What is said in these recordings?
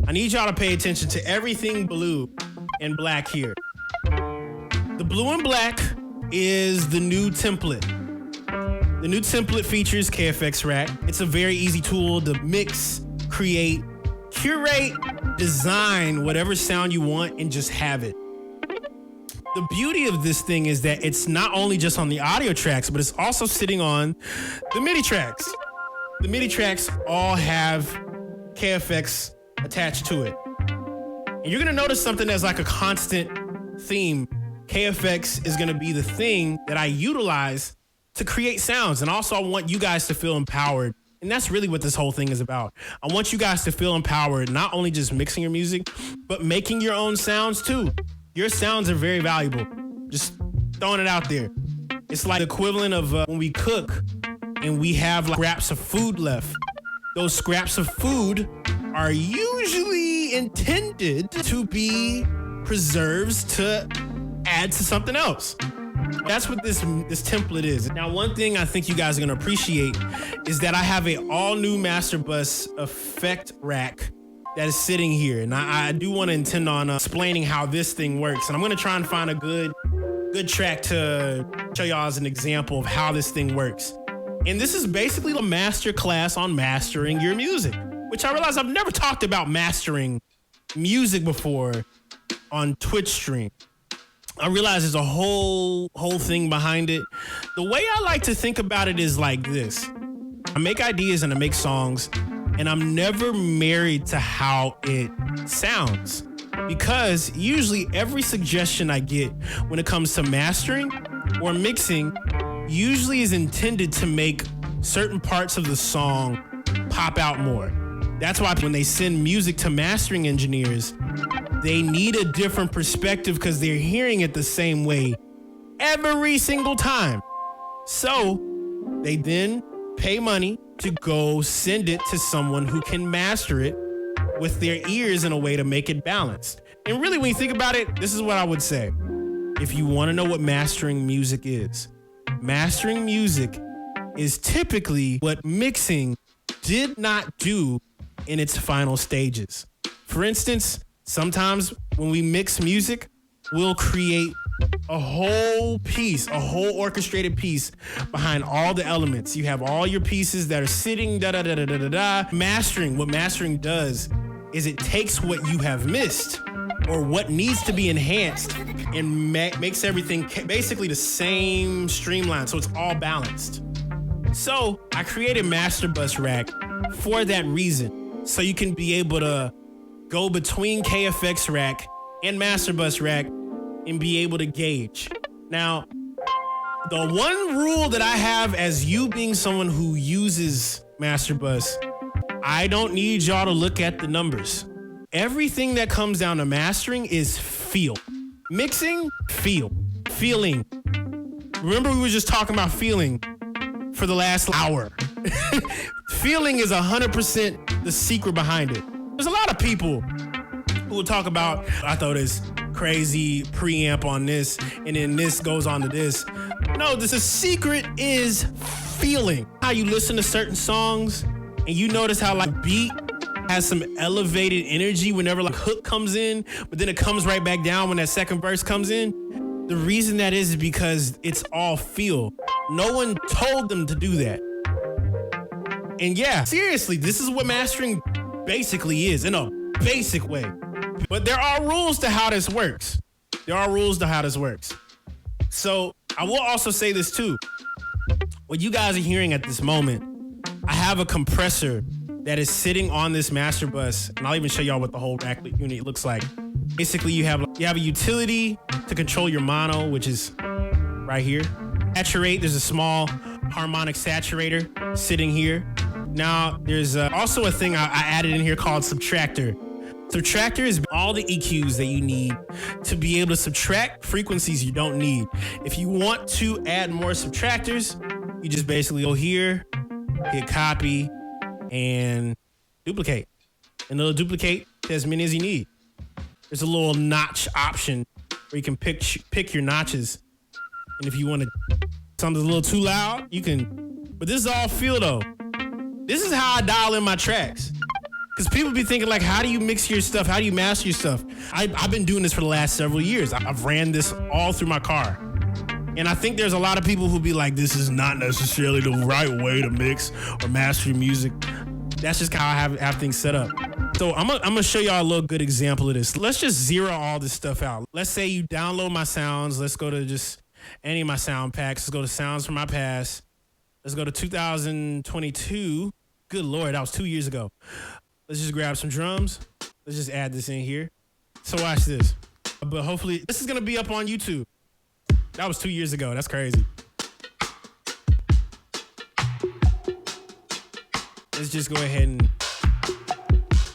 I need y'all to pay attention to everything blue and black here. The blue and black is the new template. The new template features KFX Rack. It's a very easy tool to mix, create, curate, design whatever sound you want and just have it. The beauty of this thing is that it's not only just on the audio tracks, but it's also sitting on the MIDI tracks. The MIDI tracks all have KFX attached to it. And you're gonna notice something that's like a constant theme. KFX is gonna be the thing that I utilize to create sounds. And also I want you guys to feel empowered. And that's really what this whole thing is about. I want you guys to feel empowered, not only just mixing your music, but making your own sounds too. Your sounds are very valuable. Just throwing it out there. It's like the equivalent of when we cook and we have like scraps of food left. Those scraps of food are usually intended to be preserves to add to something else. That's what this template is. Now, one thing I think you guys are gonna appreciate is that I have a all new Master Bus effect rack that is sitting here. And I do want to intend on explaining how this thing works. And I'm gonna try and find a good track to show y'all as an example of how this thing works. And this is basically a master class on mastering your music, which I realize I've never talked about mastering music before on Twitch stream. I realize there's a whole thing behind it. The way I like to think about it is like this. I make ideas and I make songs, and I'm never married to how it sounds, because usually every suggestion I get when it comes to mastering or mixing usually is intended to make certain parts of the song pop out more. That's why when they send music to mastering engineers, they need a different perspective because they're hearing it the same way every single time. So they then pay money to go send it to someone who can master it with their ears in a way to make it balanced. And really, when you think about it, this is what I would say. If you want to know what mastering music is typically what mixing did not do in its final stages. For instance, sometimes when we mix music, we'll create a whole piece, a whole orchestrated piece behind all the elements. You have all your pieces that are sitting da-da-da-da-da-da. Mastering, what mastering does is it takes what you have missed or what needs to be enhanced and makes everything basically the same streamline, so it's all balanced. So I created Master Bus Rack for that reason, so you can be able to go between KFX Rack and Master Bus Rack and be able to gauge. Now, the one rule that I have as you being someone who uses Master Bus, I don't need y'all to look at the numbers. Everything that comes down to mastering is feel. Mixing, feel. Feeling. Remember we were just talking about feeling for the last hour. Feeling is 100% the secret behind it. There's a lot of people who will talk about, I throw this crazy preamp on this, and then this goes on to this. No, the secret is feeling. How you listen to certain songs, and you notice how like beat has some elevated energy whenever like hook comes in, but then it comes right back down when that second verse comes in. The reason that is because it's all feel. No one told them to do that. And yeah, seriously, this is what mastering basically is in a basic way. But there are rules to how this works. So I will also say this too. What you guys are hearing at this moment, I have a compressor that is sitting on this master bus, and I'll even show y'all what the whole rack unit looks like. Basically, you have a utility to control your mono, which is right here. Saturate, there's a small harmonic saturator sitting here. Now, there's also a thing I added in here called subtractor. Subtractor is all the EQs that you need to be able to subtract frequencies you don't need. If you want to add more subtractors, you just basically go here, hit copy, and duplicate. And it'll duplicate to as many as you need. There's a little notch option where you can pick your notches. And if you want to something's a little too loud, you can. But this is all feel though. This is how I dial in my tracks. Because people be thinking like, how do you mix your stuff? How do you master your stuff? I've been doing this for the last several years. I've ran this all through my car. And I think there's a lot of people who be like, this is not necessarily the right way to mix or master your music. That's just how I have things set up. So I'm gonna show y'all a little good example of this. Let's just zero all this stuff out. Let's say you download my sounds. Let's go to just any of my sound packs. Let's go to sounds from my past. Let's go to 2022. Good Lord, that was 2 years ago. Let's just grab some drums. Let's just add this in here. So watch this. But hopefully, this is gonna be up on YouTube. That was 2 years ago. That's crazy. Let's just go ahead and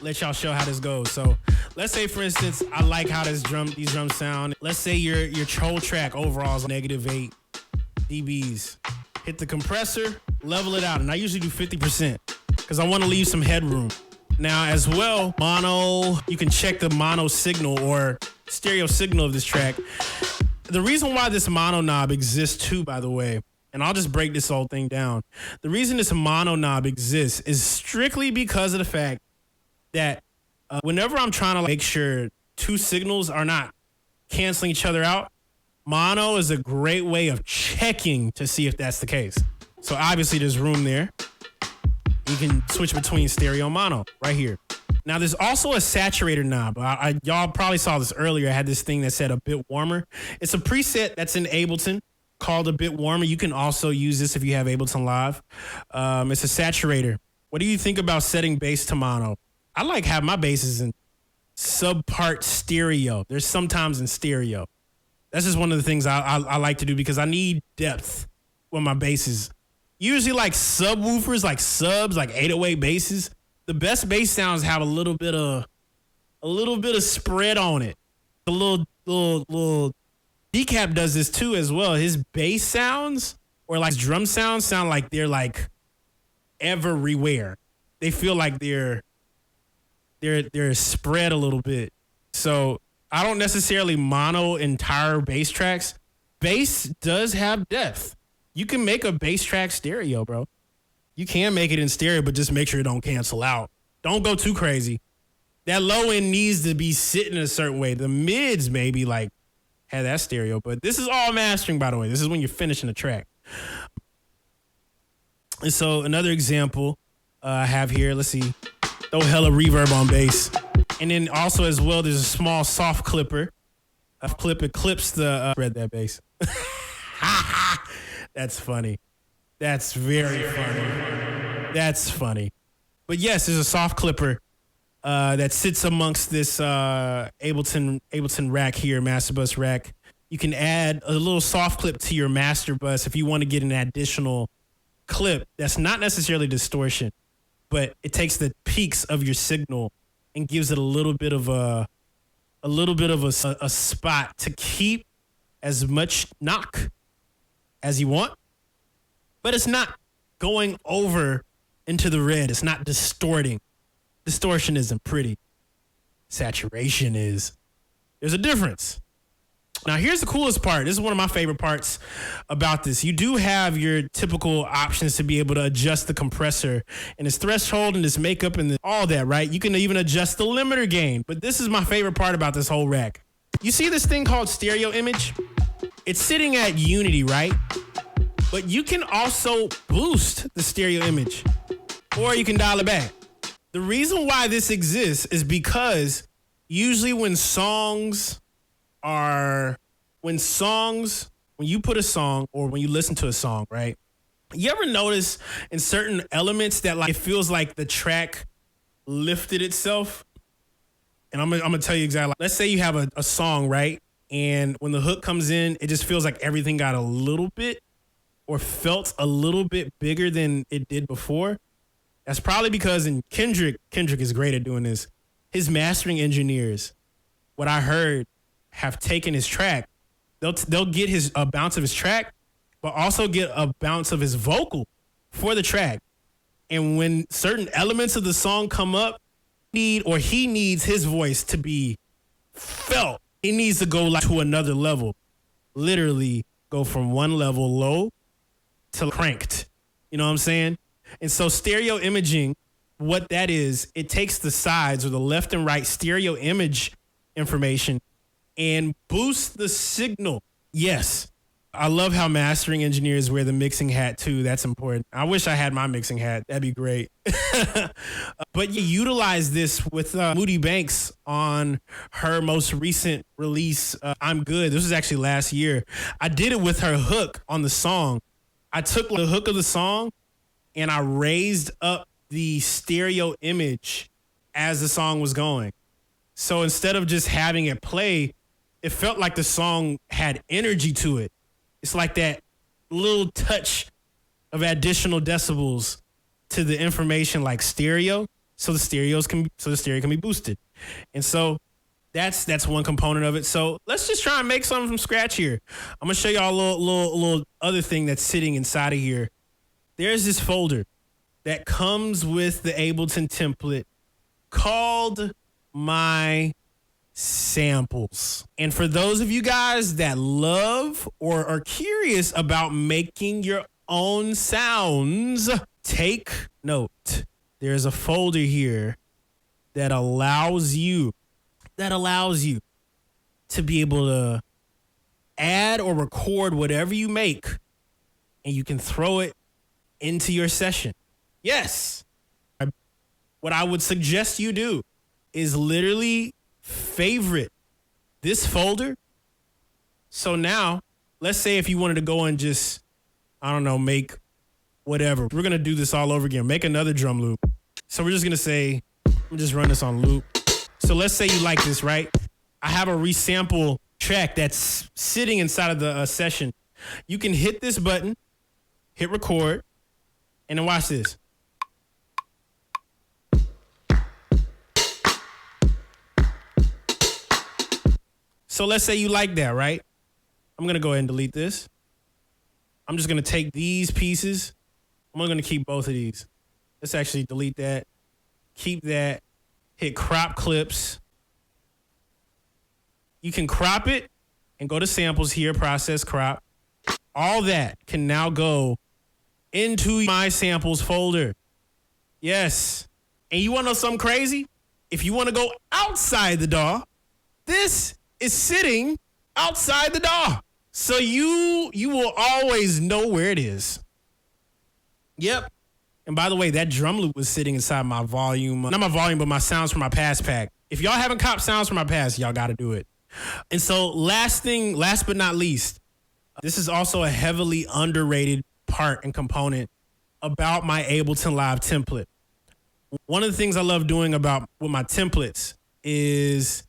let y'all show how this goes. So let's say, for instance, I like how these drums sound. Let's say your whole track overall is -8 dBs. Hit the compressor, level it out. And I usually do 50% because I want to leave some headroom. Now, as well, mono, you can check the mono signal or stereo signal of this track. The reason why this mono knob exists too, by the way, and I'll just break this whole thing down. The reason this mono knob exists is strictly because of the fact that whenever I'm trying to make sure two signals are not canceling each other out, mono is a great way of checking to see if that's the case. So obviously there's room there. You can switch between stereo and mono right here. Now, there's also a saturator knob. Y'all probably saw this earlier. I had this thing that said a bit warmer. It's a preset that's in Ableton called a bit warmer. You can also use this if you have Ableton Live. It's a saturator. What do you think about setting bass to mono? I like having my basses in subpart stereo. There's sometimes in stereo. That's just one of the things I like to do because I need depth with my basses. Usually like subwoofers, like subs, like 808 basses. The best bass sounds have a little bit of spread on it. A little Decap does this too as well. His bass sounds or like drum sounds sound like they're like everywhere. They feel like they're spread a little bit. So I don't necessarily mono entire bass tracks. Bass does have depth. You can make a bass track stereo, bro. You can make it in stereo, but just make sure it don't cancel out. Don't go too crazy. That low end needs to be sitting a certain way. The mids maybe like have that stereo, but this is all mastering, by the way. This is when you're finishing the track. And so another example I have here, let's see, throw hella reverb on bass. And then also as well, there's a small soft clipper. A clip, it clips the, spread that bass. That's funny. That's very funny. That's funny. But yes, there's a soft clipper that sits amongst this Ableton rack here, master bus rack. You can add a little soft clip to your master bus if you want to get an additional clip that's not necessarily distortion, but it takes the peaks of your signal and gives it a little bit of a spot to keep as much knock as you want, but it's not going over into the red. It's not distorting. Distortion isn't pretty. Saturation is. There's a difference. Now, here's the coolest part. This is one of my favorite parts about this. You do have your typical options to be able to adjust the compressor and its threshold and its makeup and all that, right? You can even adjust the limiter gain. But this is my favorite part about this whole rack. You see this thing called stereo image? It's sitting at unity, right? But you can also boost the stereo image, or you can dial it back. The reason why this exists is because usually when you put a song or when you listen to a song, right? You ever notice in certain elements that like it feels like the track lifted itself? And I'm gonna tell you exactly. Let's say you have a song, right? And when the hook comes in, it just feels like everything got a little bit or felt a little bit bigger than it did before. That's probably because Kendrick is great at doing this. His mastering engineers, what I heard, have taken his track. They'll get a bounce of his track, but also get a bounce of his vocal for the track. And when certain elements of the song come up, he needs his voice to be felt. He needs to go like to another level. Literally go from one level low to cranked. You know what I'm saying? And so stereo imaging what that is, it takes the sides or the left and right stereo image information and boosts the signal. Yes. I love how mastering engineers wear the mixing hat too. That's important. I wish I had my mixing hat. That'd be great. But you utilize this with Moody Banks on her most recent release, I'm Good. This was actually last year. I did it with her hook on the song. I took the hook of the song and I raised up the stereo image as the song was going. So instead of just having it play, it felt like the song had energy to it. It's like that little touch of additional decibels to the information like stereo. So the stereo can be boosted. And so that's one component of it. So let's just try and make something from scratch here. I'm gonna show y'all a little other thing that's sitting inside of here. There's this folder that comes with the Ableton template called My Samples. And for those of you guys that love or are curious about making your own sounds, take note. There's a folder here that allows you to be able to add or record whatever you make, and you can throw it into your session. Yes. What I would suggest you do is literally favorite this folder. So now, let's say if you wanted to go and just, I don't know, make whatever. We're going to do this all over again. Make another drum loop. So we're just going to say, I'm just run this on loop. So let's say you like this, right? I have a resample track that's sitting inside of the session. You can hit this button, hit record, and then watch this. So let's say you like that, right? I'm going to go ahead and delete this. I'm just going to take these pieces. I'm going to keep both of these. Let's actually delete that. Keep that. Hit crop clips. You can crop it and go to samples here, process crop. All that can now go into my samples folder. Yes. And you want to know something crazy? If you want to go outside the DAW, this is sitting outside the DAW. So you will always know where it is. Yep. And by the way, that drum loop was sitting inside my volume. Not my volume, but my sounds from my past pack. If y'all haven't copped sounds from my past, y'all got to do it. And so last but not least, this is also a heavily underrated part and component about my Ableton Live template. One of the things I love doing with my templates is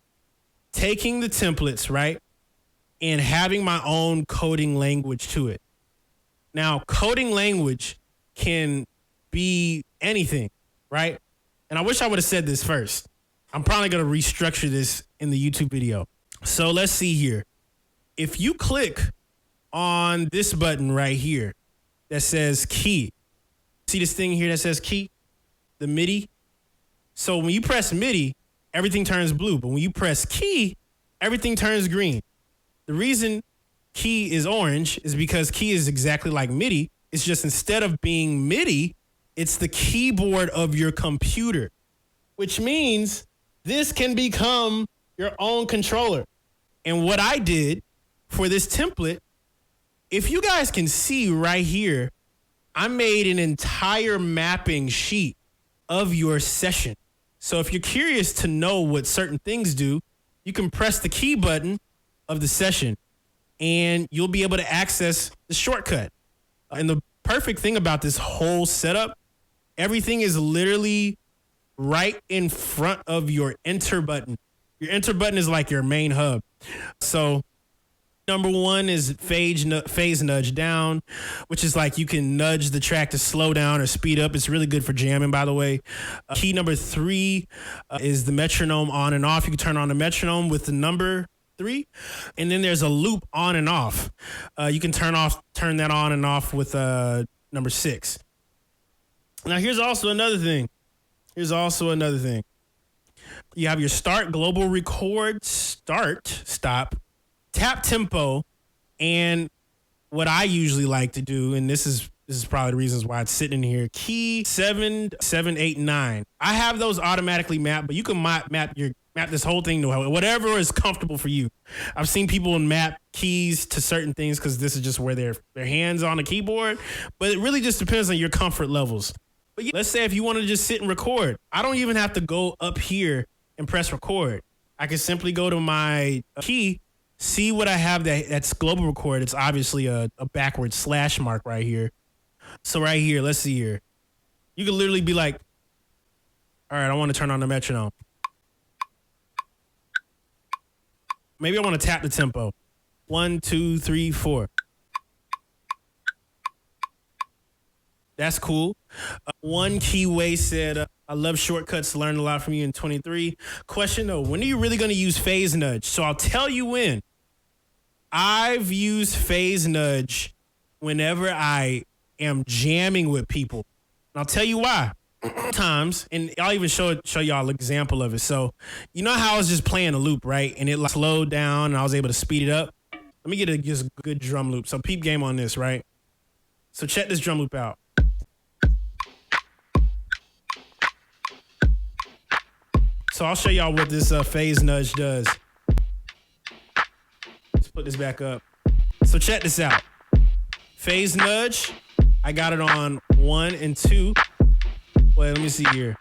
taking the templates, right, and having my own coding language to it. Now, coding language can be anything, right? And I wish I would have said this first. I'm probably going to restructure this in the YouTube video. So let's see here. If you click on this button right here that says key, see this thing here that says key? The MIDI? So when you press MIDI, everything turns blue. But when you press key, everything turns green. The reason key is orange is because key is exactly like MIDI. It's just instead of being MIDI, it's the keyboard of your computer, which means this can become your own controller. And what I did for this template, if you guys can see right here, I made an entire mapping sheet of your session. So if you're curious to know what certain things do, you can press the key button of the session and you'll be able to access the shortcut. And the perfect thing about this whole setup, everything is literally right in front of your enter button. Your enter button is like your main hub. So number one is phase nudge down, which is like you can nudge the track to slow down or speed up. It's really good for jamming, by the way. Key number 3 is the metronome on and off. You can turn on the metronome with the number 3. And then there's a loop on and off. You can turn that on and off with number 6. Now, here's also another thing. You have your start, global record, start, stop, tap tempo, and what I usually like to do, and this is This is probably the reasons why it's sitting in here. Key 7, 7, 8, 9. I have those automatically mapped, but you can map this whole thing to whatever is comfortable for you. I've seen people map keys to certain things because this is just where their hands on the keyboard, but it really just depends on your comfort levels. But yeah, let's say if you want to just sit and record, I don't even have to go up here and press record. I can simply go to my key, see what I have that's global record. It's obviously a backward slash mark right here. So right here, let's see here. You can literally be like, all right, I want to turn on the metronome. Maybe I want to tap the tempo. 1, 2, 3, 4. That's cool. One Keyway said, I love shortcuts, learned a lot from you in 23. Question though, when are you really going to use phase nudge? So I'll tell you when. I've used phase nudge whenever I am jamming with people. And I'll tell you why. Times, and I'll even show y'all an example of it. So, you know how I was just playing a loop, right? And it slowed down and I was able to speed it up. Let me get just a good drum loop. So peep game on this, right? So check this drum loop out. So I'll show y'all what this phase nudge does. Let's put this back up. So check this out. Phase nudge. I got it on 1 and 2. Wait, let me see here.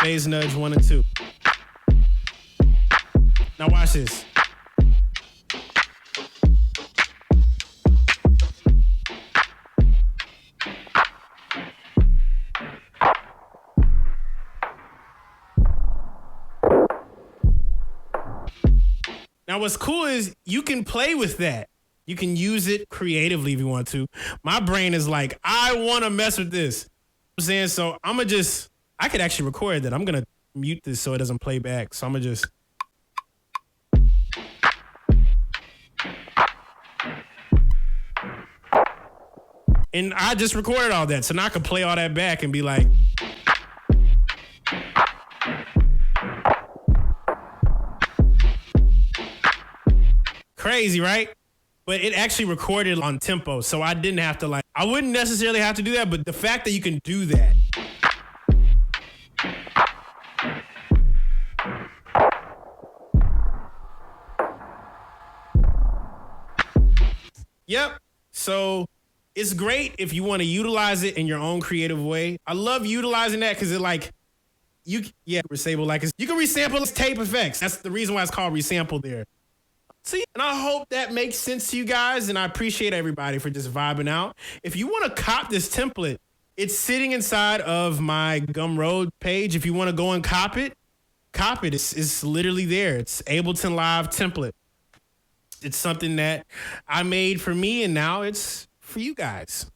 Phase nudge 1 and 2. Now watch this. Now what's cool is you can play with that. You can use it creatively if you want to. My brain is like, I want to mess with this. I'm saying, so I could actually record that. I'm going to mute this so it doesn't play back. So I'm going to just. And I just recorded all that. So now I can play all that back and be like. Crazy, right? But it actually recorded on tempo. So I didn't have to I wouldn't necessarily have to do that. But the fact that you can do that. Yep. So it's great if you want to utilize it in your own creative way. I love utilizing that because it you can resample tape effects. That's the reason why it's called resample there. See, and I hope that makes sense to you guys, and I appreciate everybody for just vibing out. If you want to cop this template, it's sitting inside of my Gumroad page. If you want to go and cop it. It's literally there. It's Ableton Live template. It's something that I made for me, and now it's for you guys.